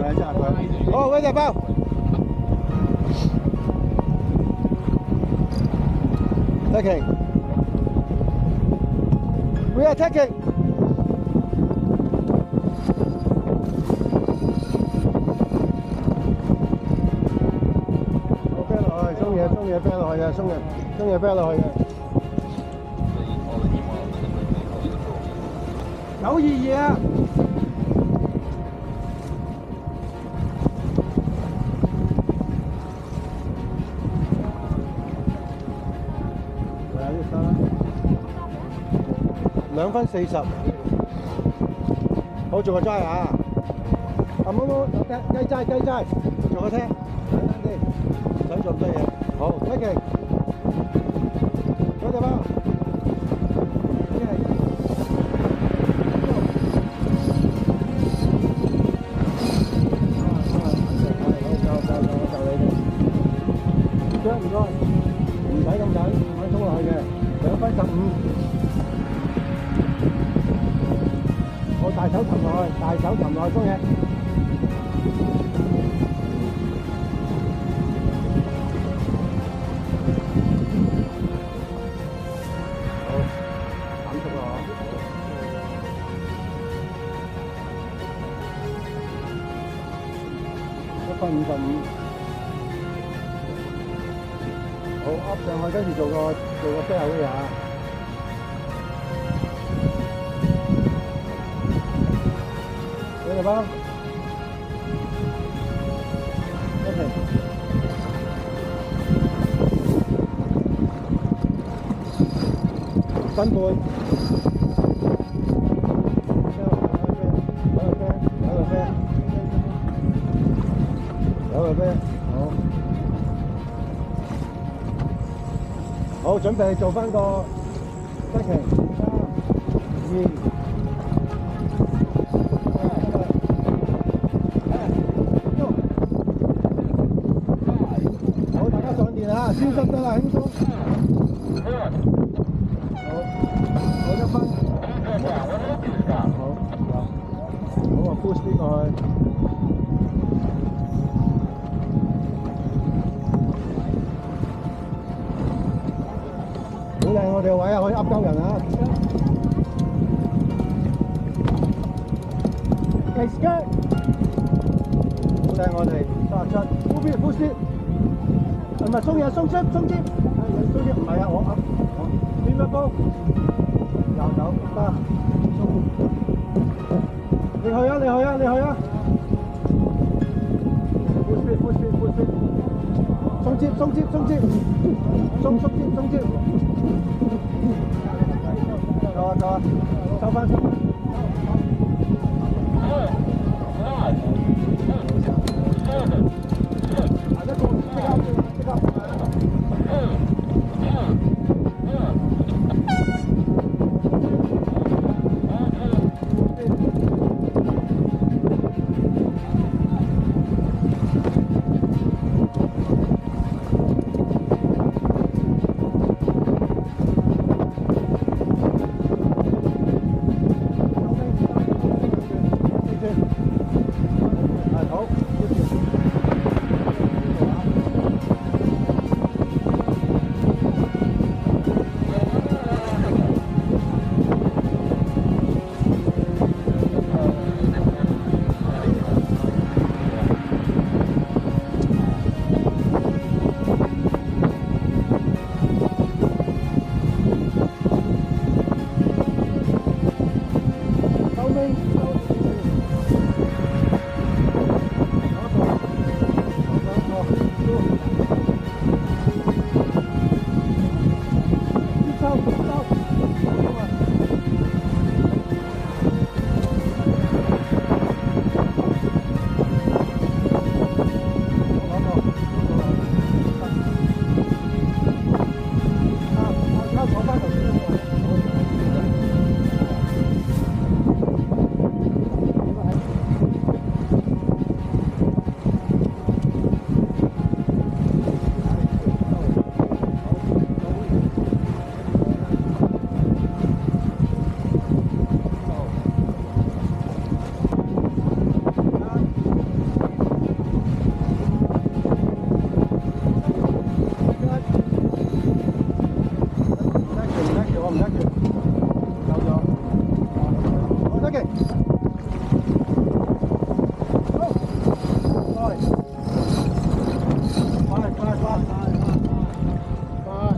係真係佢。好，威仔包。Taking. We are taking. 我啤落去，鬆嘢啤落去嘅，鬆嘢啤落去嘅。922啊！2分40，好做個齋啊！冇，雞齋，做個聽，簡單啲，唔使做咁多嘢。好 ，taking， 嗰隻包。唔該，唔使咁緊，唔使衝落去嘅，2分15。我大手擒落去，鬆嘢。好，減速啦，1分55。好 up 上去，跟住做個飛後嘅啊！俾你包，OK。分半。有飛，好。好，準備做翻個 taking， 3、2。好，大家上電啊，小心得啦，輕鬆。好，1分。好啊 ，push 啲過去。好靚，我哋個位啊，可以噏鳩人啊！It's good。好靚，我哋37，push it，唔係鬆嘢，鬆接，唔係啊，我噏，邊一步？右手得，你去啊！push it，鬆接，鬆接。夠啊，收翻。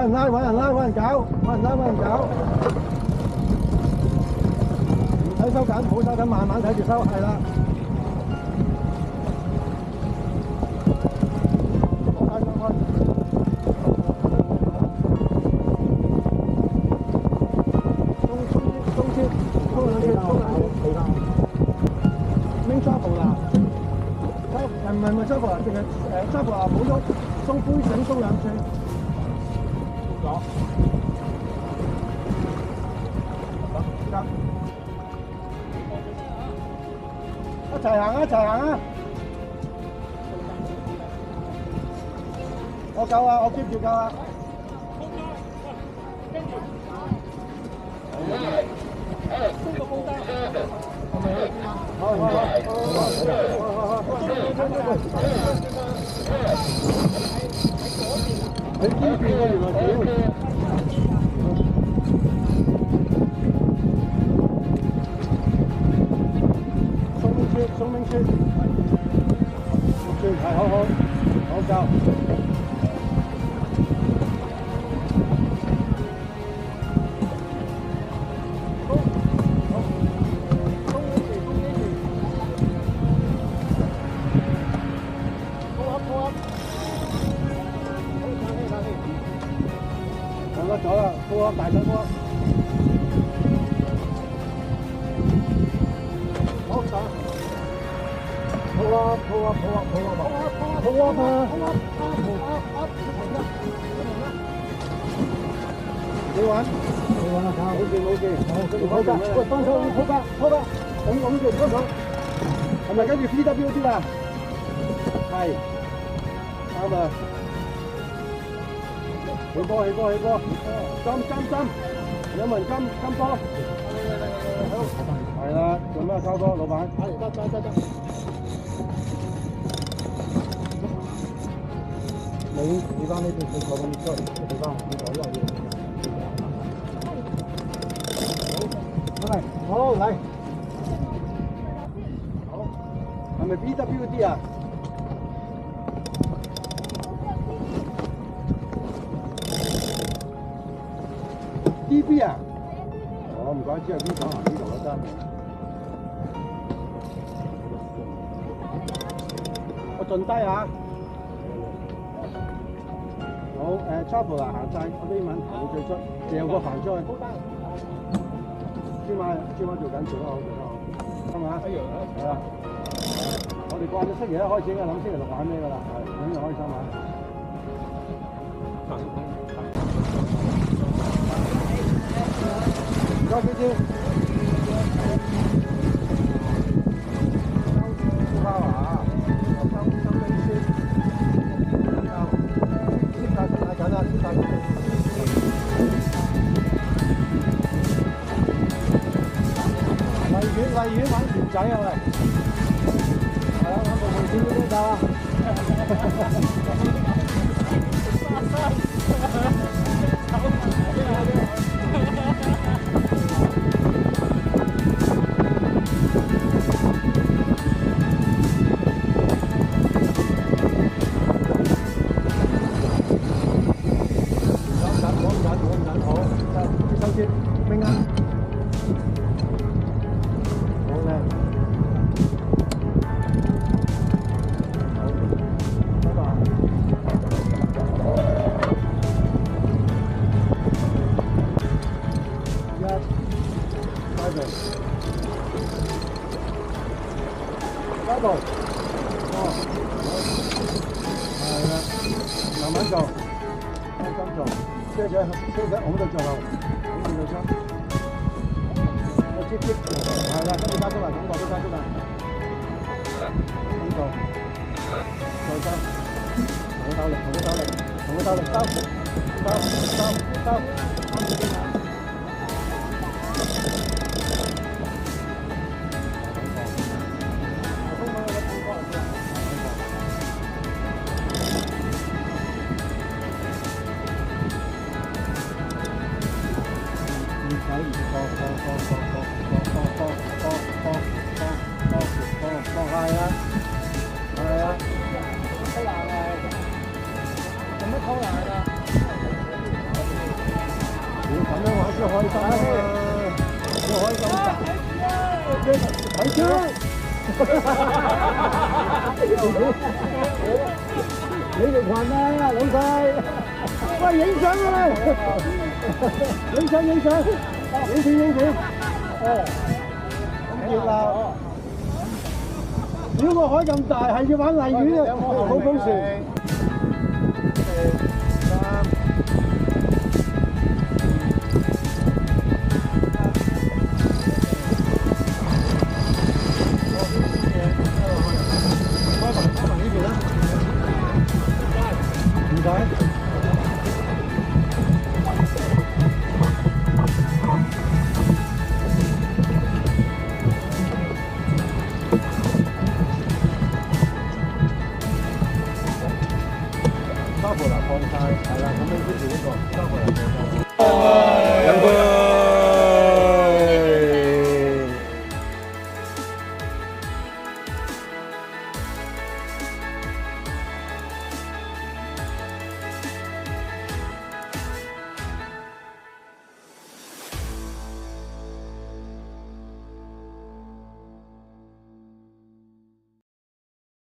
揾人拉，揾人拉，揾人搞，揾人拉，揾人搞。唔使收緊，唔好收緊，慢慢睇住收，係啦。唔係 trouble 啊，淨係trouble 啊，冇喐，鬆杯繩鬆兩轉，咗，得，一齊行啊，一齊行啊！我夠啊，我 keep 住夠啊！喺呢邊啊，原來屌！鬆明車，係好夠。咗啦，鋪啊，大手鋪啊！好打，鋪啊！你玩啊！好勁！好㗎！喂，幫手鋪吧，咁住幫手，係咪跟住 PWD 啊？係，啱啊！起波！針！有冇人針波？係啦，做咩交波，老闆？得。你翻呢邊去坐咁出，你翻呢度呢度。好嚟，好，係咪 PWD 啊？DB 啊！我唔怪之係邊廠行呢度都得。我盡低啊！好，trouble 啊，行晒我呢文行最出，掉個帆出去。專馬做緊，做得好，係嘛？一樣啊。係啊。我哋慣咗星期一開始嘅，諗星期六玩咩㗎啦？係，咁就開心玩。唔該，少少。包啊！收冰先。太緊啦，太緊。荔園玩船仔啊喂！係啊，玩部船先都得啊！慢慢做，安心做，車仔拱到最後，拱到出，接，係啦，跟住加速啦，咁我都加速啦，咁做，再收，同佢鬥力，收。放係啊，偷懶啊，做乜偷懶啊？睇車。你哋群啊，老細！喂，影相啊！影相，影相，影片，影片。哦，咁熱鬧。如果個海咁大，係要玩荔園啊，好高船。沙婆拿放晒，係啦，咁樣跟住呢個沙婆拿放晒。